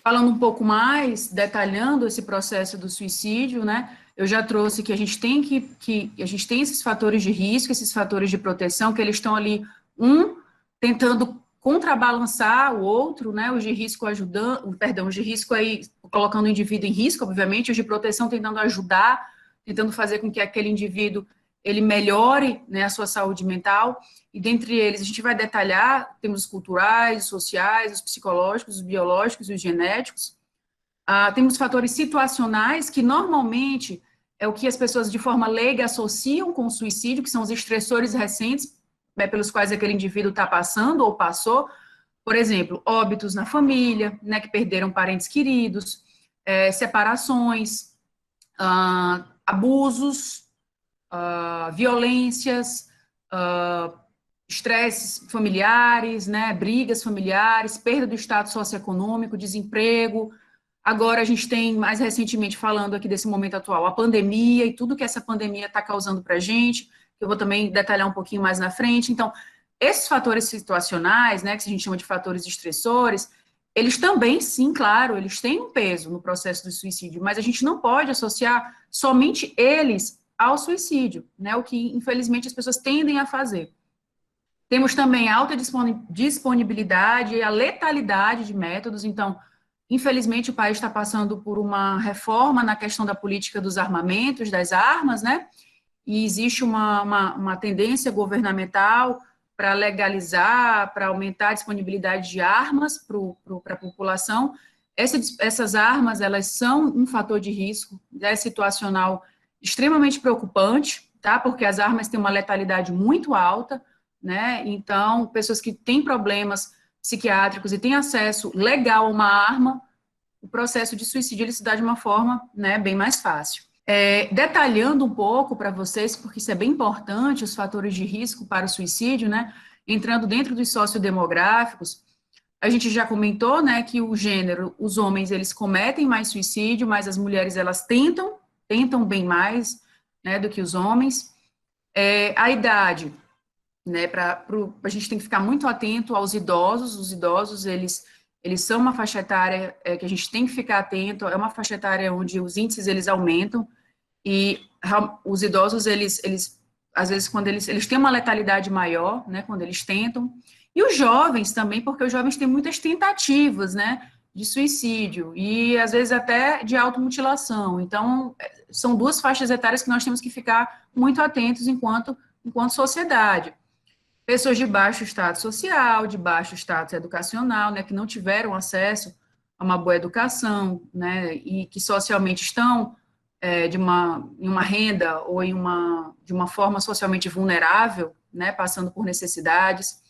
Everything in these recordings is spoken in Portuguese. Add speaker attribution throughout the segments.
Speaker 1: Falando um pouco mais, detalhando esse processo do suicídio, né? Eu já trouxe que a gente tem a gente tem esses fatores de risco, esses fatores de proteção, que eles estão ali, tentando contrabalançar o outro, né? Os de risco ajudando, perdão, os de risco aí colocando o indivíduo em risco, obviamente, os de proteção tentando ajudar, tentando fazer com que aquele indivíduo ele melhore, né, a sua saúde mental. E dentre eles, a gente vai detalhar, temos os culturais, os sociais, os psicológicos, os biológicos e os genéticos. Temos fatores situacionais, que normalmente é o que as pessoas de forma leiga associam com o suicídio, que são os estressores recentes, né, pelos quais aquele indivíduo está passando ou passou. Por exemplo, óbitos na família, né, que perderam parentes queridos, separações, abusos, violências, estresses familiares, né, brigas familiares, perda do status socioeconômico, desemprego. Agora a gente tem, mais recentemente, falando aqui desse momento atual, a pandemia e tudo que essa pandemia está causando para a gente, que eu vou também detalhar um pouquinho mais na frente. Então, esses fatores situacionais, né, que a gente chama de fatores estressores, eles também, sim, claro, eles têm um peso no processo do suicídio, mas a gente não pode associar somente eles ao suicídio, né, o que, infelizmente, as pessoas tendem a fazer. Temos também a alta disponibilidade e a letalidade de métodos. Então, infelizmente, o país está passando por uma reforma na questão da política dos armamentos, das armas, né? E existe uma tendência governamental para legalizar, para aumentar a disponibilidade de armas para a população. Essas armas, elas são um fator de risco, né, situacional extremamente preocupante, tá? Porque as armas têm uma letalidade muito alta, né? Então, pessoas que têm problemas psiquiátricos e têm acesso legal a uma arma, o processo de suicídio ele se dá de uma forma, né, bem mais fácil. Detalhando um pouco para vocês, porque isso é bem importante, os fatores de risco para o suicídio, né? Entrando dentro dos sociodemográficos, a gente já comentou, né, que o gênero, os homens, eles cometem mais suicídio, mas as mulheres, elas tentam bem mais, né, do que os homens. A idade, né, a gente tem que ficar muito atento aos idosos. Os idosos, eles são uma faixa etária que a gente tem que ficar atento, é uma faixa etária onde os índices, eles aumentam, e os idosos, eles às vezes, quando eles têm uma letalidade maior, né, quando eles tentam, e os jovens também, porque os jovens têm muitas tentativas, né, de suicídio, e às vezes até de automutilação. Então, são duas faixas etárias que nós temos que ficar muito atentos enquanto sociedade. Pessoas de baixo status social, de baixo status educacional, né, que não tiveram acesso a uma boa educação, né, e que socialmente estão em uma renda ou de uma forma socialmente vulnerável, né, passando por necessidades.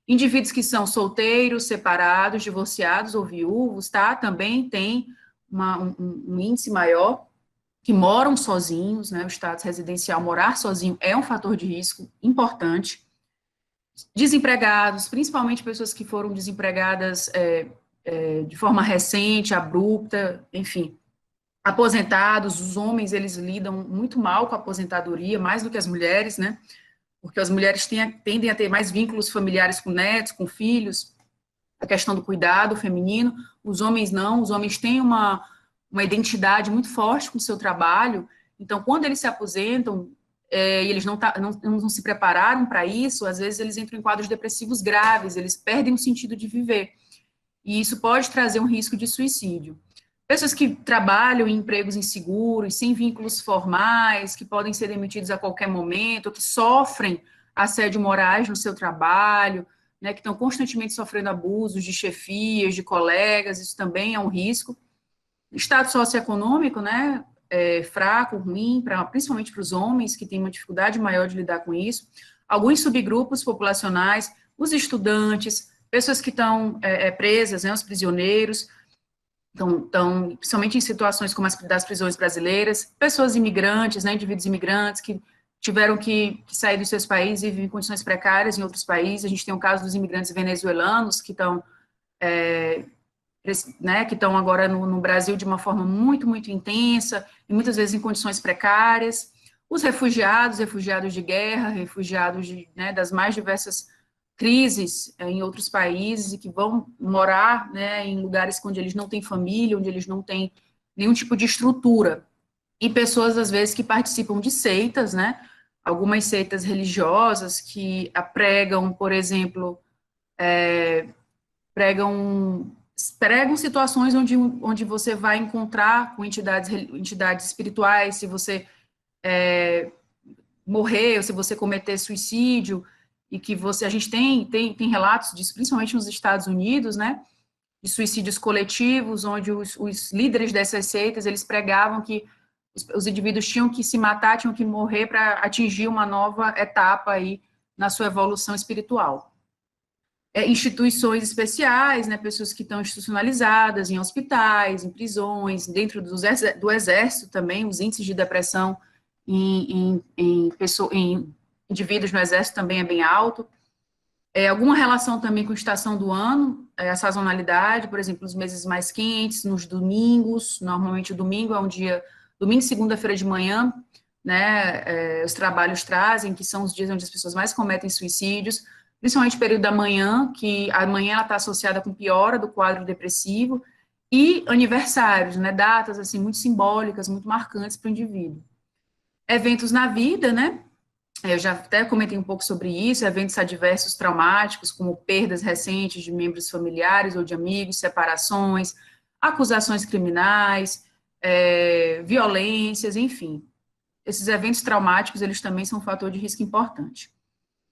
Speaker 1: Indivíduos que são solteiros, separados, divorciados ou viúvos, tá, também tem um índice maior, que moram sozinhos, né, o status residencial, morar sozinho é um fator de risco importante. Desempregados, principalmente pessoas que foram desempregadas de forma recente, abrupta, enfim. Aposentados, os homens, eles lidam muito mal com a aposentadoria, mais do que as mulheres, né? Porque as mulheres tendem a ter mais vínculos familiares com netos, com filhos, a questão do cuidado feminino. Os homens não, os homens têm uma identidade muito forte com o seu trabalho, então, quando eles se aposentam, e eles não se prepararam para isso, às vezes eles entram em quadros depressivos graves, eles perdem o sentido de viver, e isso pode trazer um risco de suicídio. Pessoas que trabalham em empregos inseguros, sem vínculos formais, que podem ser demitidos a qualquer momento, que sofrem assédio morais no seu trabalho, né, que estão constantemente sofrendo abusos de chefias, de colegas, isso também é um risco. Estado socioeconômico, né, fraco, ruim, principalmente para os homens, que têm uma dificuldade maior de lidar com isso. Alguns subgrupos populacionais, os estudantes, pessoas que estão presas, né, os prisioneiros, então, principalmente em situações como as das prisões brasileiras, pessoas imigrantes, né, indivíduos imigrantes que tiveram que sair dos seus países e vivem em condições precárias em outros países. A gente tem o caso dos imigrantes venezuelanos que estão, né, que estão agora no Brasil de uma forma muito, muito intensa e muitas vezes em condições precárias. Os refugiados de guerra, refugiados das mais diversas crises em outros países e que vão morar, né, em lugares onde eles não têm família, onde eles não têm nenhum tipo de estrutura. E pessoas, às vezes, que participam de seitas, né, algumas seitas religiosas que pregam, por exemplo, pregam situações onde você vai encontrar com entidades espirituais, se você morrer, ou se você cometer suicídio, e que a gente tem relatos disso, principalmente nos Estados Unidos, né, de suicídios coletivos, onde os líderes dessas seitas, eles pregavam que os indivíduos tinham que se matar, tinham que morrer para atingir uma nova etapa aí na sua evolução espiritual. Instituições especiais, né, pessoas que estão institucionalizadas em hospitais, em prisões, dentro do exército também, os índices de depressão em indivíduos no exército também é bem alto. Alguma relação também com a estação do ano, a sazonalidade, por exemplo, os meses mais quentes, nos domingos, normalmente o domingo é um dia, domingo e segunda-feira de manhã, né, os trabalhos trazem, que são os dias onde as pessoas mais cometem suicídios, principalmente o período da manhã, que a manhã está associada com piora do quadro depressivo, e aniversários, né, datas, assim, muito simbólicas, muito marcantes para o indivíduo. Eventos na vida, né, eu já até comentei um pouco sobre isso, eventos adversos traumáticos, como perdas recentes de membros familiares ou de amigos, separações, acusações criminais, violências, enfim. Esses eventos traumáticos, eles também são um fator de risco importante.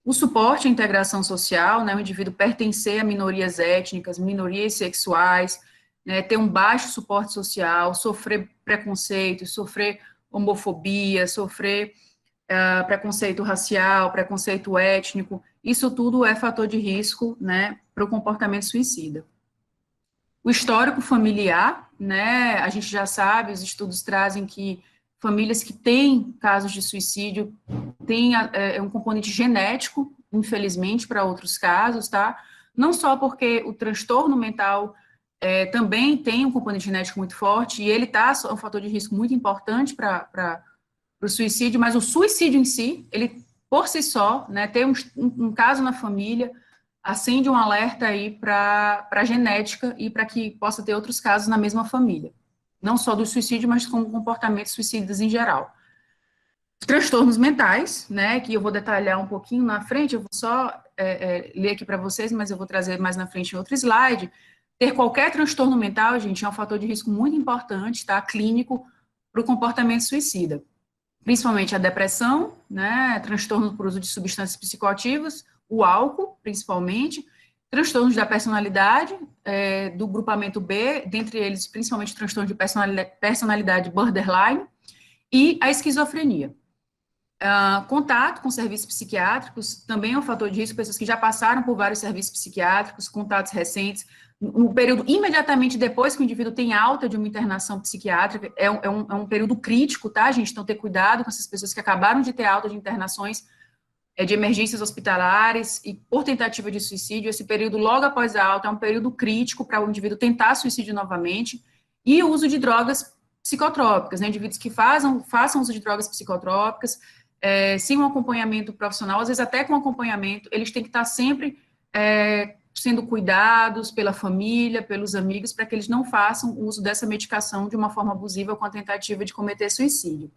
Speaker 1: O suporte à integração social, né, o indivíduo pertencer a minorias étnicas, minorias sexuais, né, ter um baixo suporte social, sofrer preconceito, sofrer homofobia, sofrer preconceito racial, preconceito étnico, isso tudo é fator de risco, né, para o comportamento suicida. O histórico familiar, né, a gente já sabe, os estudos trazem que famílias que têm casos de suicídio têm um componente genético, infelizmente, para outros casos, tá? Não só porque o transtorno mental também tem um componente genético muito forte, e ele é um fator de risco muito importante para o suicídio, mas o suicídio em si, ele, por si só, né, ter um caso na família, acende um alerta aí para a genética e para que possa ter outros casos na mesma família. Não só do suicídio, mas como comportamentos suicidas em geral. Transtornos mentais, né, que eu vou detalhar um pouquinho na frente, eu vou só ler aqui para vocês, mas eu vou trazer mais na frente em outro slide. Ter qualquer transtorno mental, gente, é um fator de risco muito importante, tá, clínico, para o comportamento suicida. Principalmente a depressão, né, transtorno por uso de substâncias psicoativas, o álcool, principalmente, transtornos da personalidade, do grupamento B, dentre eles, principalmente transtorno de personalidade borderline, e a esquizofrenia. Contato com serviços psiquiátricos também é um fator de risco, pessoas que já passaram por vários serviços psiquiátricos, contatos recentes, no período imediatamente depois que o indivíduo tem alta de uma internação psiquiátrica, é um período crítico, tá, gente? Então, ter cuidado com essas pessoas que acabaram de ter alta de internações de emergências hospitalares e por tentativa de suicídio. Esse período logo após a alta é um período crítico para o indivíduo tentar suicídio novamente, e o uso de drogas psicotrópicas, né? Indivíduos que façam uso de drogas psicotrópicas, sem um acompanhamento profissional, às vezes até com acompanhamento, eles têm que estar sempre sendo cuidados pela família, pelos amigos, para que eles não façam uso dessa medicação de uma forma abusiva com a tentativa de cometer suicídio.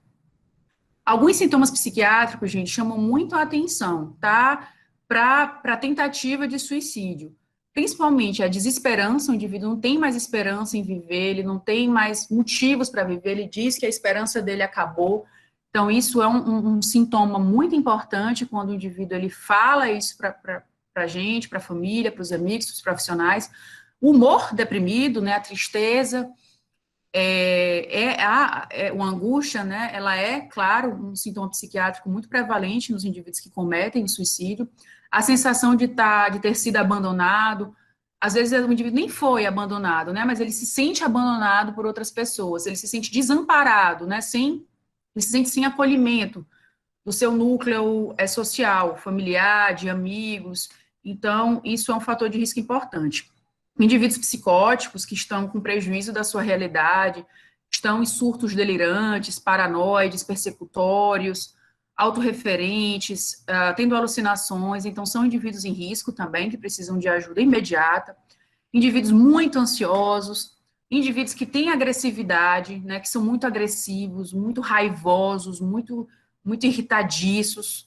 Speaker 1: Alguns sintomas psiquiátricos, gente, chamam muito a atenção, tá? Para a tentativa de suicídio. Principalmente a desesperança, o indivíduo não tem mais esperança em viver, ele não tem mais motivos para viver, ele diz que a esperança dele acabou. Então, isso é um sintoma muito importante quando o indivíduo ele fala isso para a gente, para a família, para os amigos, para os profissionais. O humor deprimido, né, a tristeza, uma angústia, né, ela é, claro, um sintoma psiquiátrico muito prevalente nos indivíduos que cometem o suicídio. A sensação de ter sido abandonado, às vezes o indivíduo nem foi abandonado, né, mas ele se sente abandonado por outras pessoas, ele se sente desamparado, né, ele se sente sem acolhimento do seu núcleo social, familiar, de amigos. Então, isso é um fator de risco importante. Indivíduos psicóticos que estão com prejuízo da sua realidade, estão em surtos delirantes, paranoides, persecutórios, autorreferentes, tendo alucinações, então são indivíduos em risco também, que precisam de ajuda imediata, indivíduos muito ansiosos, indivíduos que têm agressividade, né, que são muito agressivos, muito raivosos, muito irritadiços,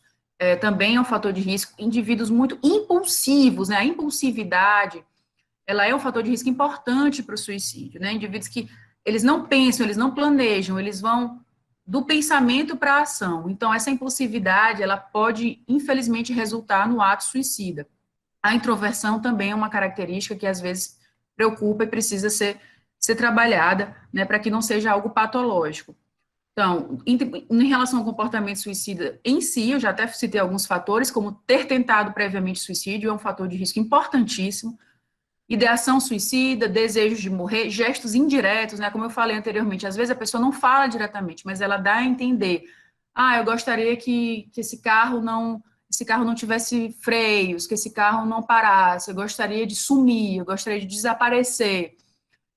Speaker 1: também é um fator de risco, indivíduos muito impulsivos, né, a impulsividade, ela é um fator de risco importante para o suicídio, né, indivíduos que eles não pensam, eles não planejam, eles vão do pensamento para a ação, então essa impulsividade, ela pode, infelizmente, resultar no ato suicida. A introversão também é uma característica que às vezes preocupa e precisa ser trabalhada, né, para que não seja algo patológico. Então, em relação ao comportamento suicida em si, eu já até citei alguns fatores, como ter tentado previamente suicídio é um fator de risco importantíssimo, ideação suicida, desejos de morrer, gestos indiretos, né, como eu falei anteriormente, às vezes a pessoa não fala diretamente, mas ela dá a entender, eu gostaria que esse carro não tivesse freios, que esse carro não parasse, eu gostaria de sumir, eu gostaria de desaparecer,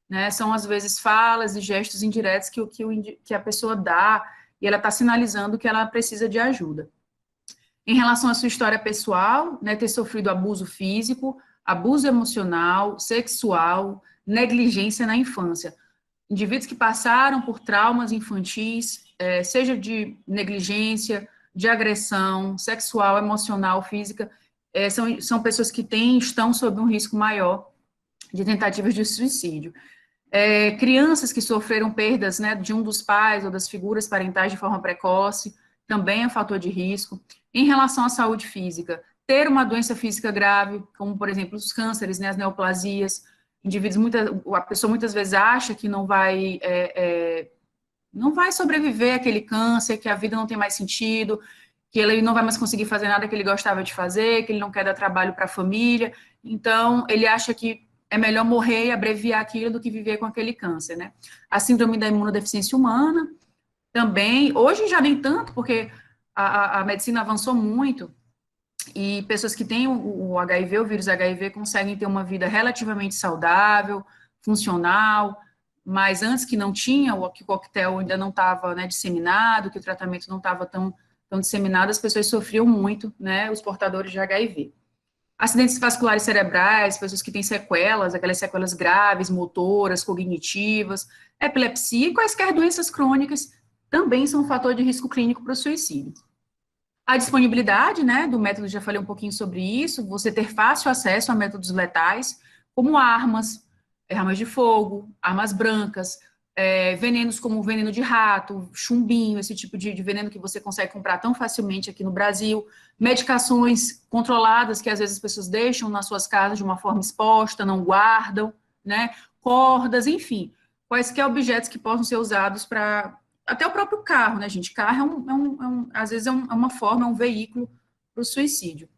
Speaker 1: né? São, às vezes, falas e gestos indiretos que a pessoa dá e ela está sinalizando que ela precisa de ajuda. Em relação à sua história pessoal, né, ter sofrido abuso físico, abuso emocional, sexual, negligência na infância. Indivíduos que passaram por traumas infantis, seja de negligência, de agressão sexual, emocional, física, são pessoas que estão sob um risco maior de tentativas de suicídio. Crianças que sofreram perdas, né, de um dos pais ou das figuras parentais de forma precoce, também é um fator de risco. Em relação à saúde física, ter uma doença física grave, como, por exemplo, os cânceres, né, as neoplasias, a pessoa muitas vezes acha que não vai sobreviver àquele câncer, que a vida não tem mais sentido, que ele não vai mais conseguir fazer nada que ele gostava de fazer, que ele não quer dar trabalho para a família, então ele acha que é melhor morrer e abreviar aquilo do que viver com aquele câncer, né? A síndrome da imunodeficiência humana, também, hoje já nem tanto, porque a medicina avançou muito, e pessoas que têm o HIV, o vírus HIV, conseguem ter uma vida relativamente saudável, funcional, mas antes que não tinha, que o coquetel ainda não estava, né, disseminado, que o tratamento não estava tão disseminado, as pessoas sofriam muito, né, os portadores de HIV. Acidentes vasculares cerebrais, pessoas que têm sequelas, aquelas sequelas graves, motoras, cognitivas, epilepsia e quaisquer doenças crônicas também são um fator de risco clínico para o suicídio. A disponibilidade, né, do método, já falei um pouquinho sobre isso, você ter fácil acesso a métodos letais, como armas de fogo, armas brancas, venenos como veneno de rato, chumbinho, esse tipo de veneno que você consegue comprar tão facilmente aqui no Brasil, medicações controladas que às vezes as pessoas deixam nas suas casas de uma forma exposta, não guardam, né, cordas, enfim, quaisquer objetos que possam ser usados para até o próprio carro, né, gente? Carro às vezes é uma forma, é um veículo para o suicídio.